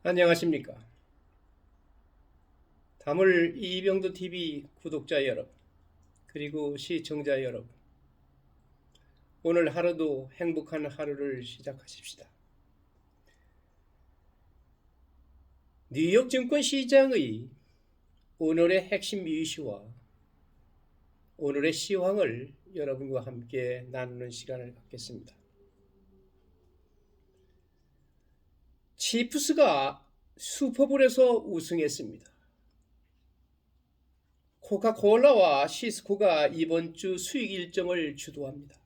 안녕하십니까. 다물 이병도 TV 구독자 여러분, 그리고 시청자 여러분, 오늘 하루도 행복한 하루를 시작하십시다. 뉴욕 증권시장의 오늘의 핵심 이슈와 오늘의 시황을 여러분과 함께 나누는 시간을 갖겠습니다. 치프스가 슈퍼볼에서 우승했습니다. 코카콜라와 시스코가 이번 주 수익 일정을 주도합니다.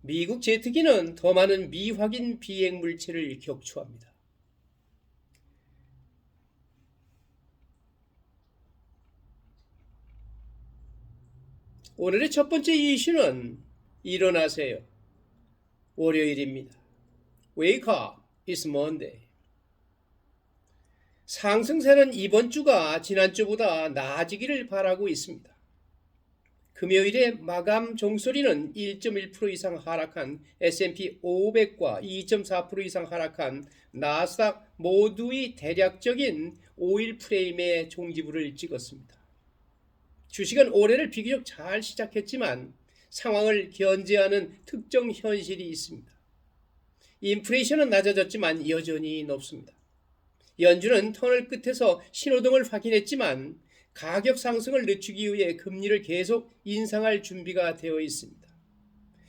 미국 제트기는 더 많은 미확인 비행 물체를 격추합니다. 오늘의 첫 번째 이슈는 일어나세요. 월요일입니다. Wake up, it's Monday. 상승세는 이번 주가 지난주보다 나아지기를 바라고 있습니다. 금요일에 마감 종소리는 1.1% 이상 하락한 S&P 500과 2.4% 이상 하락한 나스닥 모두의 대략적인 5일 프레임의 종지부를 찍었습니다. 주식은 올해를 비교적 잘 시작했지만 상황을 견제하는 특정 현실이 있습니다. 인플레이션은 낮아졌지만 여전히 높습니다. 연준은 터널 끝에서 신호등을 확인했지만 가격 상승을 늦추기 위해 금리를 계속 인상할 준비가 되어 있습니다.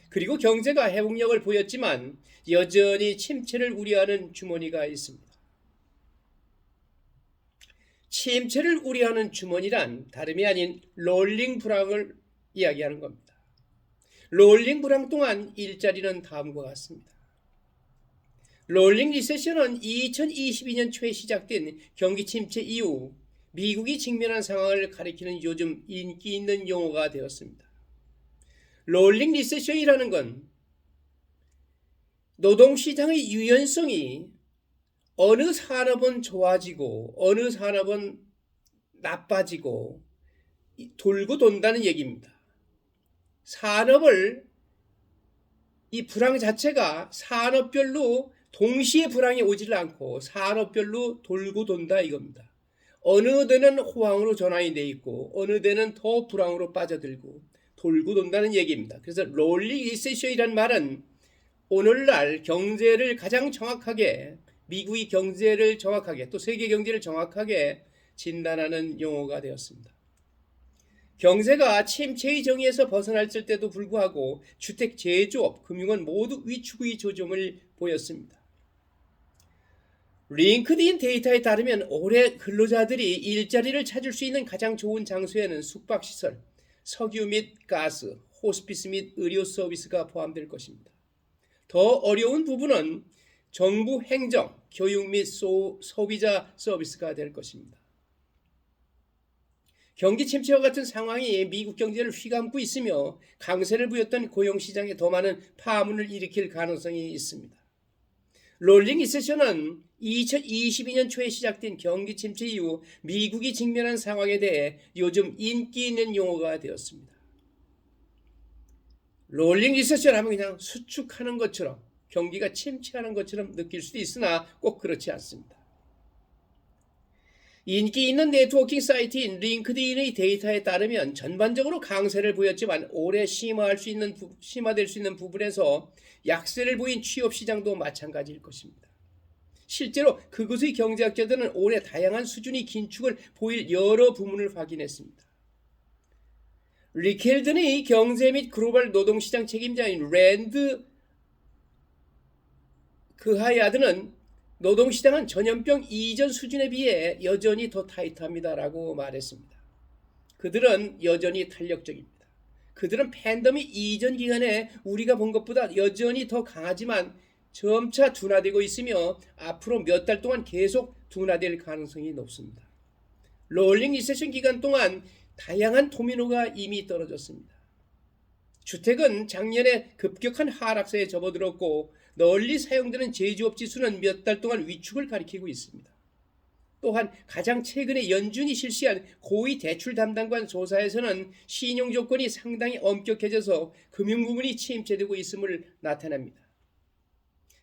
그리고 경제가 회복력을 보였지만 여전히 침체를 우려하는 주머니가 있습니다. 침체를 우려하는 주머니란 다름이 아닌 롤링 불황을 이야기하는 겁니다. 롤링 불황 동안 일자리는 다음과 같습니다. 롤링 리세션은 2022년 초에 시작된 경기 침체 이후 미국이 직면한 상황을 가리키는 요즘 인기 있는 용어가 되었습니다. 롤링 리세션이라는 건 노동시장의 유연성이 어느 산업은 좋아지고 어느 산업은 나빠지고 돌고 돈다는 얘기입니다. 이 불황 자체가 산업별로 동시에 불황이 오지를 않고 산업별로 돌고 돈다 이겁니다. 어느 데는 호황으로 전환이 돼 있고 어느 데는 더 불황으로 빠져들고 돌고 돈다는 얘기입니다. 그래서 롤링 리세션이란 말은 오늘날 경제를 가장 정확하게 미국의 경제를 정확하게 또 세계 경제를 정확하게 진단하는 용어가 되었습니다. 경제가 침체의 정의에서 벗어났을 때도 불구하고 주택, 제조업, 금융은 모두 위축의 조짐을 보였습니다. 링크드인 데이터에 따르면 올해 근로자들이 일자리를 찾을 수 있는 가장 좋은 장소에는 숙박시설, 석유 및 가스, 호스피스 및 의료 서비스가 포함될 것입니다. 더 어려운 부분은 정부 행정, 교육 및 소비자 서비스가 될 것입니다. 경기 침체와 같은 상황이 미국 경제를 휘감고 있으며 강세를 부였던 고용시장에 더 많은 파문을 일으킬 가능성이 있습니다. 롤링 리세션은 2022년 초에 시작된 경기 침체 이후 미국이 직면한 상황에 대해 요즘 인기 있는 용어가 되었습니다. 롤링 리세션 하면 그냥 수축하는 것처럼 경기가 침체하는 것처럼 느낄 수도 있으나 꼭 그렇지 않습니다. 인기 있는 네트워킹 사이트인 링크드인의 데이터에 따르면 전반적으로 강세를 보였지만 올해 심화될 수 있는 부분에서 약세를 보인 취업시장도 마찬가지일 것입니다. 실제로 그곳의 경제학자들은 올해 다양한 수준의 긴축을 보일 여러 부문을 확인했습니다. 리켈든의 경제 및 글로벌 노동시장 책임자인 랜드 그하야드는 노동시장은 전염병 이전 수준에 비해 여전히 더 타이트합니다라고 말했습니다. 그들은 여전히 탄력적입니다. 그들은 팬데믹 이전 기간에 우리가 본 것보다 여전히 더 강하지만 점차 둔화되고 있으며 앞으로 몇 달 동안 계속 둔화될 가능성이 높습니다. 롤링 리세션 기간 동안 다양한 도미노가 이미 떨어졌습니다. 주택은 작년에 급격한 하락세에 접어들었고 널리 사용되는 제조업 지수는 몇 달 동안 위축을 가리키고 있습니다. 또한 가장 최근에 연준이 실시한 고위 대출 담당관 조사에서는 신용 조건이 상당히 엄격해져서 금융 부문이 침체되고 있음을 나타냅니다.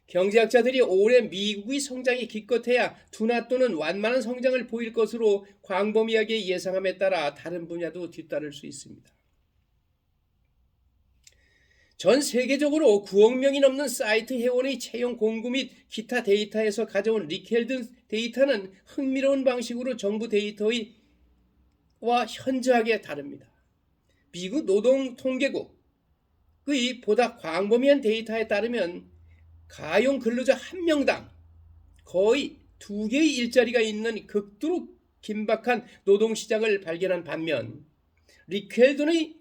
경제학자들이 올해 미국의 성장이 기껏해야 둔화 또는 완만한 성장을 보일 것으로 광범위하게 예상함에 따라 다른 분야도 뒤따를 수 있습니다. 전 세계적으로 9억 명이 넘는 사이트 회원의 채용 공고 및 기타 데이터에서 가져온 리켈든 데이터는 흥미로운 방식으로 정부 데이터와 현저하게 다릅니다. 미국 노동통계국의 보다 광범위한 데이터에 따르면 가용 근로자 한 명당 거의 2개의 일자리가 있는 극도로 긴박한 노동시장을 발견한 반면 리켈든의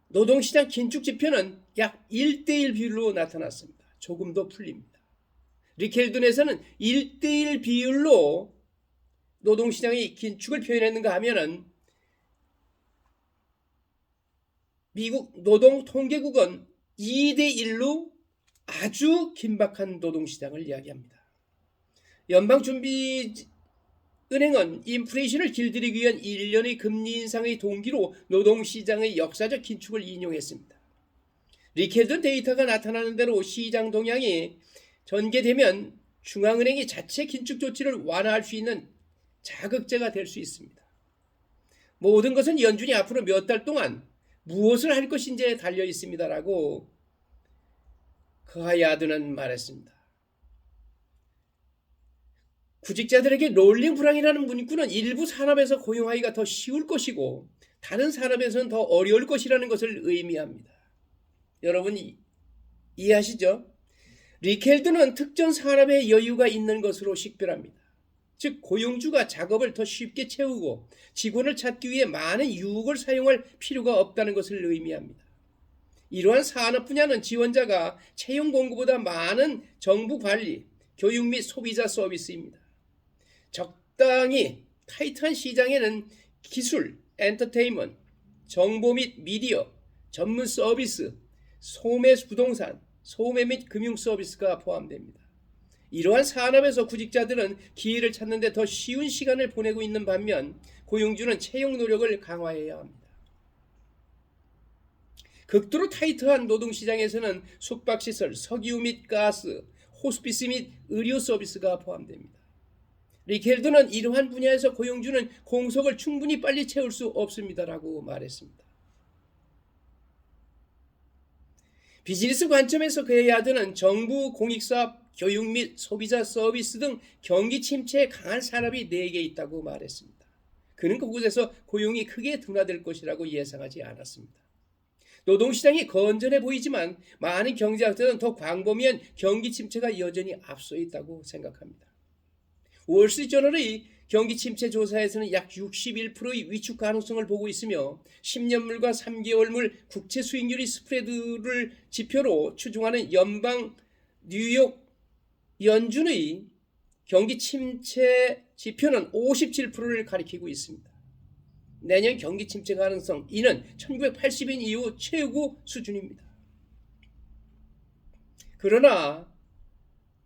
노동시장 긴축 지표는 약 1대1 비율로 나타났습니다. 조금 더 풀립니다. 리켈든에서는 1대1 비율로 노동시장의 긴축을 표현했는가 하면은 미국 노동통계국은 2대1로 아주 긴박한 노동시장을 이야기합니다. 연방준비은행은 인플레이션을 길들이기 위한 1년의 금리 인상의 동기로 노동시장의 역사적 긴축을 인용했습니다. 리켈든 데이터가 나타나는 대로 시장 동향이 전개되면 중앙은행이 자체 긴축 조치를 완화할 수 있는 자극제가 될 수 있습니다. 모든 것은 연준이 앞으로 몇 달 동안 무엇을 할 것인지에 달려 있습니다라고 그하야드는 말했습니다. 구직자들에게 롤링 불황이라는 문구는 일부 산업에서 고용하기가 더 쉬울 것이고 다른 산업에서는 더 어려울 것이라는 것을 의미합니다. 여러분 이해하시죠? 리켈드는 특정 산업에 여유가 있는 것으로 식별합니다. 즉 고용주가 작업을 더 쉽게 채우고 직원을 찾기 위해 많은 유혹을 사용할 필요가 없다는 것을 의미합니다. 이러한 산업 분야는 지원자가 채용 공고보다 많은 정부 관리, 교육 및 소비자 서비스입니다. 적당히 타이트한 시장에는 기술, 엔터테인먼트, 정보 및 미디어, 전문 서비스, 소매 부동산, 소매 및 금융 서비스가 포함됩니다. 이러한 산업에서 구직자들은 기회를 찾는 데 더 쉬운 시간을 보내고 있는 반면 고용주는 채용 노력을 강화해야 합니다. 극도로 타이트한 노동시장에서는 숙박시설, 석유 및 가스, 호스피스 및 의료 서비스가 포함됩니다. 리켈드는 이러한 분야에서 고용주는 공석을 충분히 빨리 채울 수 없습니다라고 말했습니다. 비즈니스 관점에서 그의 야드는 정부, 공익사업, 교육 및 소비자 서비스 등 경기 침체에 강한 산업이 4개 있다고 말했습니다. 그는 그곳에서 고용이 크게 둔화될 것이라고 예상하지 않았습니다. 노동시장이 건전해 보이지만 많은 경제학자들은 더 광범위한 경기 침체가 여전히 앞서 있다고 생각합니다. 월스트리트저널의 경기 침체 조사에서는 약 61%의 위축 가능성을 보고 있으며 10년물과 3개월물 국채 수익률이 스프레드를 지표로 추종하는 연방 뉴욕 연준의 경기 침체 지표는 57%를 가리키고 있습니다. 내년 경기 침체 가능성 이는 1980년 이후 최고 수준입니다. 그러나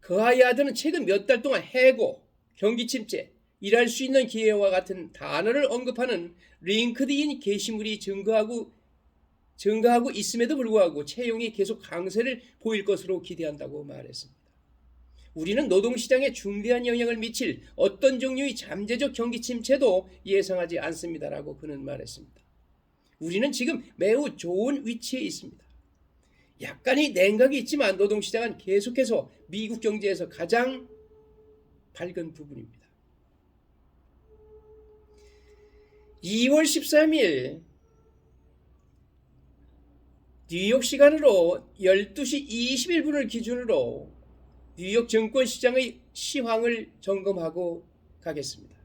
그하야드는 최근 몇 달 동안 해고, 경기 침체, 일할 수 있는 기회와 같은 단어를 언급하는 링크드인 게시물이 증가하고 있음에도 불구하고 채용이 계속 강세를 보일 것으로 기대한다고 말했습니다. 우리는 노동시장에 중대한 영향을 미칠 어떤 종류의 잠재적 경기 침체도 예상하지 않습니다라고 그는 말했습니다. 우리는 지금 매우 좋은 위치에 있습니다. 약간의 냉각이 있지만 노동시장은 계속해서 미국 경제에서 가장 밝은 부분입니다. 2월 13일 뉴욕 시간으로 12시 21분을 기준으로 뉴욕 증권시장의 시황을 점검하고 가겠습니다.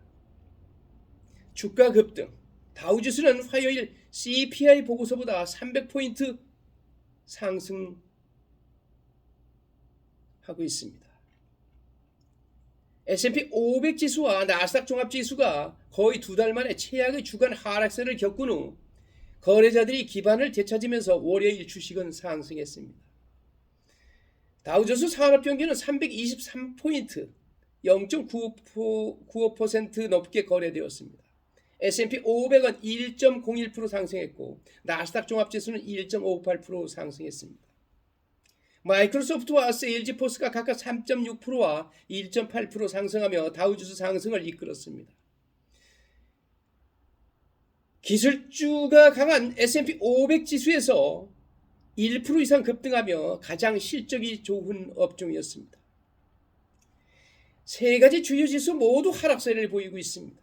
주가 급등, 다우지수는 화요일 CPI 보고서보다 300포인트 상승하고 있습니다. S&P 500 지수와 나스닥 종합지수가 거의 2달 만에 최악의 주간 하락세를 겪은 후 거래자들이 기반을 되찾으면서 월요일 주식은 상승했습니다. 다우지수 산업평균은 323포인트, 0.95% 높게 거래되었습니다. S&P 500은 1.01% 상승했고 나스닥 종합지수는 1.58% 상승했습니다. 마이크로소프트와 세일즈포스가 각각 3.6%와 1.8% 상승하며 다우지수 상승을 이끌었습니다. 기술주가 강한 S&P 500 지수에서 1% 이상 급등하며 가장 실적이 좋은 업종이었습니다. 세 가지 주요 지수 모두 하락세를 보이고 있습니다.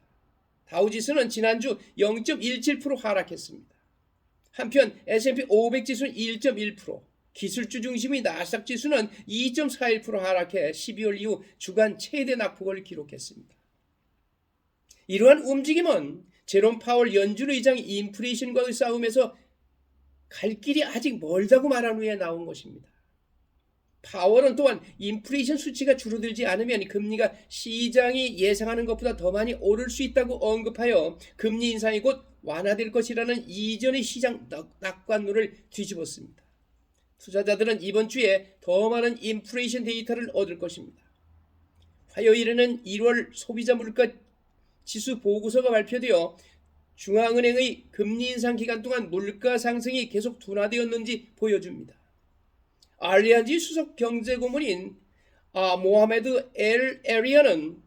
다우지수는 지난주 0.17% 하락했습니다. 한편 S&P 500 지수는 1.1%, 기술주 중심의 나스닥 지수는 2.41% 하락해 12월 이후 주간 최대 낙폭을 기록했습니다. 이러한 움직임은 제롬 파월 연준 의장이 인플레이션과의 싸움에서 갈 길이 아직 멀다고 말한 후에 나온 것입니다. 파월은 또한 인플레이션 수치가 줄어들지 않으면 금리가 시장이 예상하는 것보다 더 많이 오를 수 있다고 언급하여 금리 인상이 곧 완화될 것이라는 이전의 시장 낙관론을 뒤집었습니다. 투자자들은 이번 주에 더 많은 인플레이션 데이터를 얻을 것입니다. 화요일에는 1월 소비자 물가 지수 보고서가 발표되어 중앙은행의 금리 인상 기간 동안 물가 상승이 계속 둔화되었는지 보여줍니다. 알리안지 수석 경제고문인 모하메드 엘 에리아는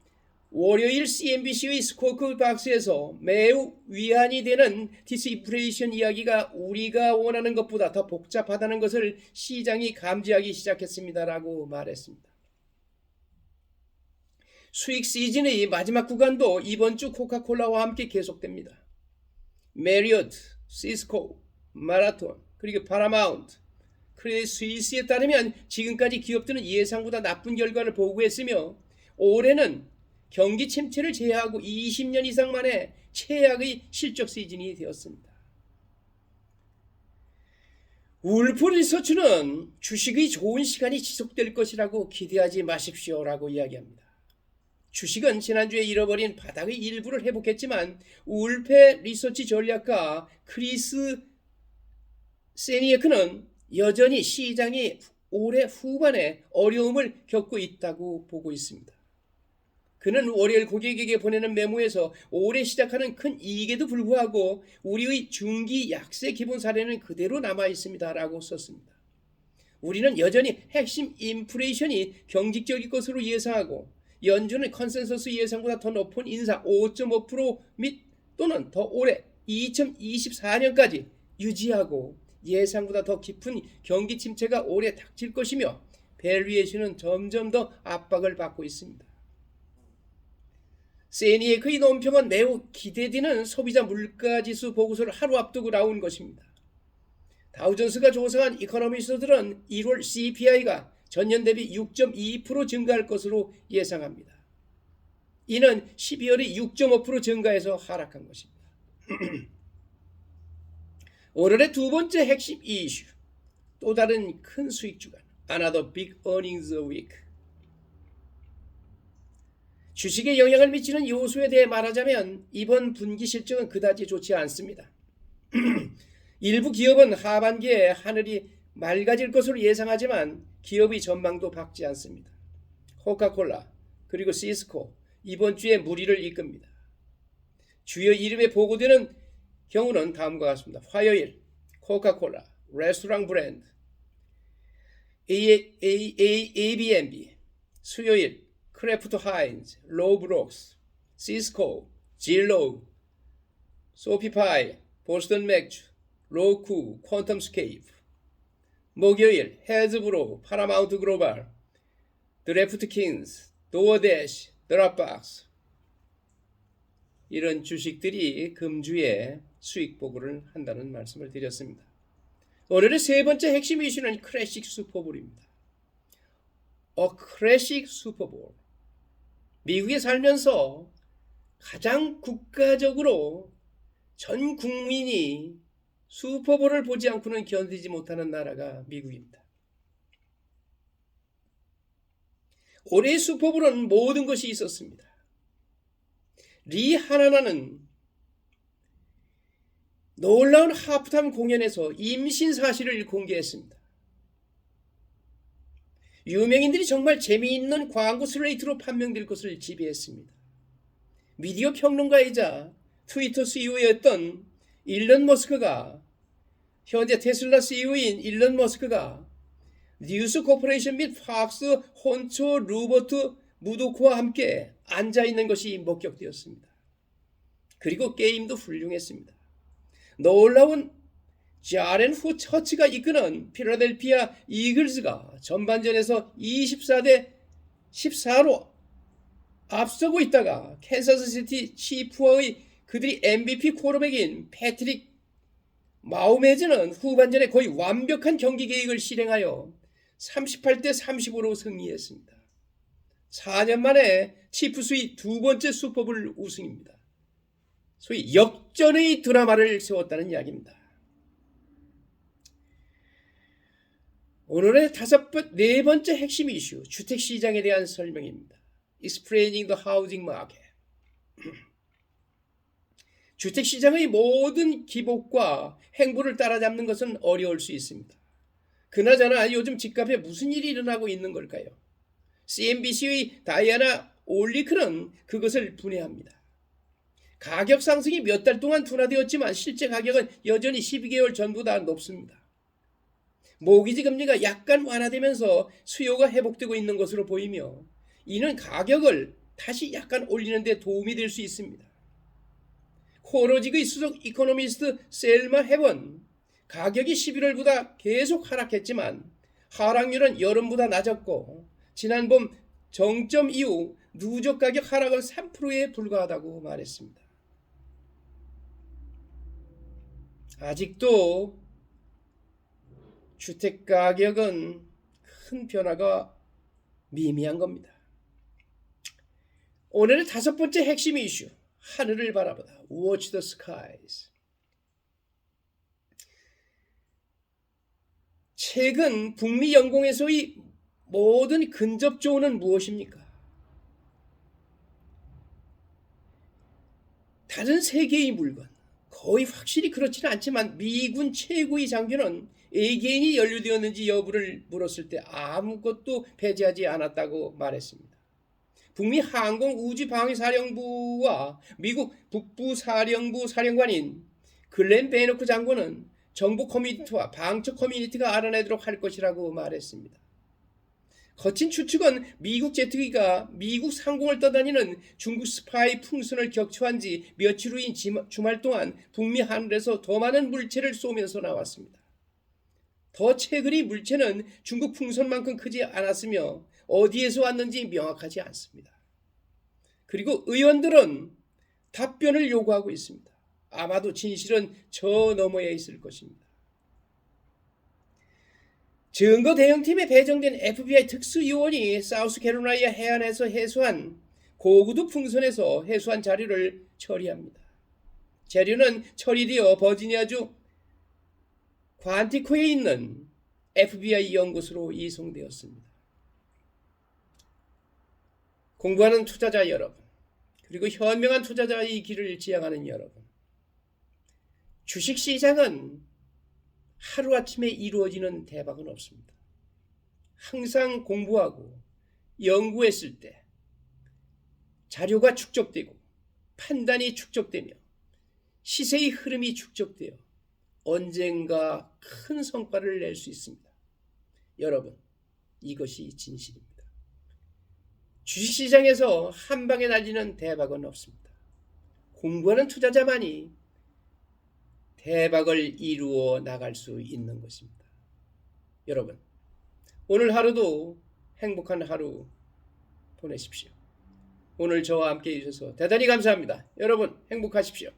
월요일 CNBC의 스코크 박스에서 매우 위안이 되는 디스인플레이션 이야기가 우리가 원하는 것보다 더 복잡하다는 것을 시장이 감지하기 시작했습니다라고 말했습니다. 수익 시즌의 마지막 구간도 이번 주 코카콜라와 함께 계속됩니다. 메리어트, 시스코, 마라톤, 그리고 파라마운트, 크레딧 스위스에 따르면 지금까지 기업들은 예상보다 나쁜 결과를 보고했으며 올해는 경기 침체를 제외하고 20년 이상 만에 최악의 실적 시즌이 되었습니다. 울프 리서치는 주식의 좋은 시간이 지속될 것이라고 기대하지 마십시오라고 이야기합니다. 주식은 지난주에 잃어버린 바닥의 일부를 회복했지만 울페 리서치 전략가 크리스 세니에크는 여전히 시장이 올해 후반에 어려움을 겪고 있다고 보고 있습니다. 그는 월요일 고객에게 보내는 메모에서 올해 시작하는 큰 이익에도 불구하고 우리의 중기 약세 기본 사례는 그대로 남아 있습니다라고 썼습니다. 우리는 여전히 핵심 인플레이션이 경직적일 것으로 예상하고 연준의 컨센서스 예상보다 더 높은 인상 5.5% 및 또는 더 오래 2024년까지 유지하고 예상보다 더 깊은 경기 침체가 올해 닥칠 것이며 밸류에이션은 점점 더 압박을 받고 있습니다. 세니에크의 논평은 매우 기대되는 소비자 물가지수 보고서를 하루 앞두고 나온 것입니다. 다우존스가 조사한 이코노미스트들은 1월 CPI가 전년 대비 6.2% 증가할 것으로 예상합니다. 이는 12월에 6.5% 증가해서 하락한 것입니다. 오늘의 두 번째 핵심 이슈, 또 다른 큰 수익 주간, Another Big Earnings Week. 주식에 영향을 미치는 요소에 대해 말하자면 이번 분기 실적은 그다지 좋지 않습니다. 일부 기업은 하반기에 하늘이 맑아질 것으로 예상하지만 기업의 전망도 밝지 않습니다. 코카콜라 그리고 시스코 이번 주에 무리를 이끕니다. 주요 이름에 보고되는 경우는 다음과 같습니다. 화요일 코카콜라, 레스토랑 브랜드, ABNB, 수요일 크래프트 하인즈, 로브록스, 시스코, 질로우, 소피파이, 보스턴 맥주, 로쿠, 퀀텀스케이프, 목요일 헤즈브로, 파라마운트 글로벌, 드래프트킨스, 도어대시, 드랍박스. 이런 주식들이 금주에 수익 보고를 한다는 말씀을 드렸습니다. 오늘의 세 번째 핵심 이슈는 클래식 슈퍼볼입니다. 클래식 슈퍼볼. 미국에 살면서 가장 국가적으로 전 국민이 슈퍼볼을 보지 않고는 견디지 못하는 나라가 미국입니다. 올해의 슈퍼볼은 모든 것이 있었습니다. 리하나는 놀라운 하프타임 공연에서 임신 사실을 공개했습니다. 유명인들이 정말 재미있는 광고 슬레이트로 판명될 것을 지배했습니다. 미디어 평론가이자 트위터 CEO였던 일론 머스크가 현재 테슬라 CEO인 일론 머스크가 뉴스 코퍼레이션 및 팍스 혼초 루버트 무도크와 함께 앉아있는 것이 목격되었습니다. 그리고 게임도 훌륭했습니다. 놀라운 자렌 후 처치가 이끄는 필라델피아 이글스가 전반전에서 24대 14로 앞서고 있다가 캔사스시티 치프와의 그들이 MVP 쿼터백인 패트릭 마호메즈는 후반전에 거의 완벽한 경기 계획을 실행하여 38대 35로 승리했습니다. 4년 만에 치프스의 두 번째 슈퍼볼 우승입니다. 소위 역전의 드라마를 세웠다는 이야기입니다. 오늘의 네 번째 핵심 이슈, 주택시장에 대한 설명입니다. Explaining the housing market. 주택시장의 모든 기복과 행보를 따라잡는 것은 어려울 수 있습니다. 그나저나 요즘 집값에 무슨 일이 일어나고 있는 걸까요? CNBC의 다이아나 올리크는 그것을 분해합니다. 가격 상승이 몇 달 동안 둔화되었지만 실제 가격은 여전히 12개월 전보다 높습니다. 모기지 금리가 약간 완화되면서 수요가 회복되고 있는 것으로 보이며 이는 가격을 다시 약간 올리는 데 도움이 될 수 있습니다. 코로직의 수석 이코노미스트 셀마 헤번, 가격이 11월보다 계속 하락했지만 하락률은 여름보다 낮았고 지난 봄 정점 이후 누적 가격 하락은 3%에 불과하다고 말했습니다. 아직도 주택 가격은 큰 변화가 미미한 겁니다. 오늘의 다섯 번째 핵심 이슈, 하늘을 바라보다. Watch the skies. 최근 북미 연공에서의 모든 근접 조언은 무엇입니까? 다른 세계의 물건, 거의 확실히 그렇지는 않지만 미군 최고의 장교는 A개인이 연루되었는지 여부를 물었을 때 아무것도 배제하지 않았다고 말했습니다. 북미 항공우주방위사령부와 미국 북부사령부 사령관인 글렌 베이너크 장관은 정부 커뮤니티와 방첩 커뮤니티가 알아내도록 할 것이라고 말했습니다. 거친 추측은 미국 제트기가 미국 상공을 떠다니는 중국 스파이 풍선을 격추한 지 며칠 후인 주말 동안 북미 하늘에서 더 많은 물체를 쏘면서 나왔습니다. 더 최근의 물체는 중국 풍선만큼 크지 않았으며 어디에서 왔는지 명확하지 않습니다. 그리고 의원들은 답변을 요구하고 있습니다. 아마도 진실은 저 너머에 있을 것입니다. 증거 대응팀에 배정된 FBI 특수요원이 사우스캐롤라이나 해안에서 해수한 고구도 풍선에서 해수한 자료를 처리합니다. 자료는 처리되어 버지니아주 관티코에 있는 FBI 연구소로 이송되었습니다. 공부하는 투자자 여러분, 그리고 현명한 투자자의 길을 지향하는 여러분, 주식시장은 하루아침에 이루어지는 대박은 없습니다. 항상 공부하고 연구했을 때 자료가 축적되고 판단이 축적되며 시세의 흐름이 축적되어 언젠가 큰 성과를 낼 수 있습니다. 여러분, 이것이 진실입니다. 주식시장에서 한 방에 날리는 대박은 없습니다. 공부하는 투자자만이 대박을 이루어 나갈 수 있는 것입니다. 여러분, 오늘 하루도 행복한 하루 보내십시오. 오늘 저와 함께 해주셔서 대단히 감사합니다. 여러분, 행복하십시오.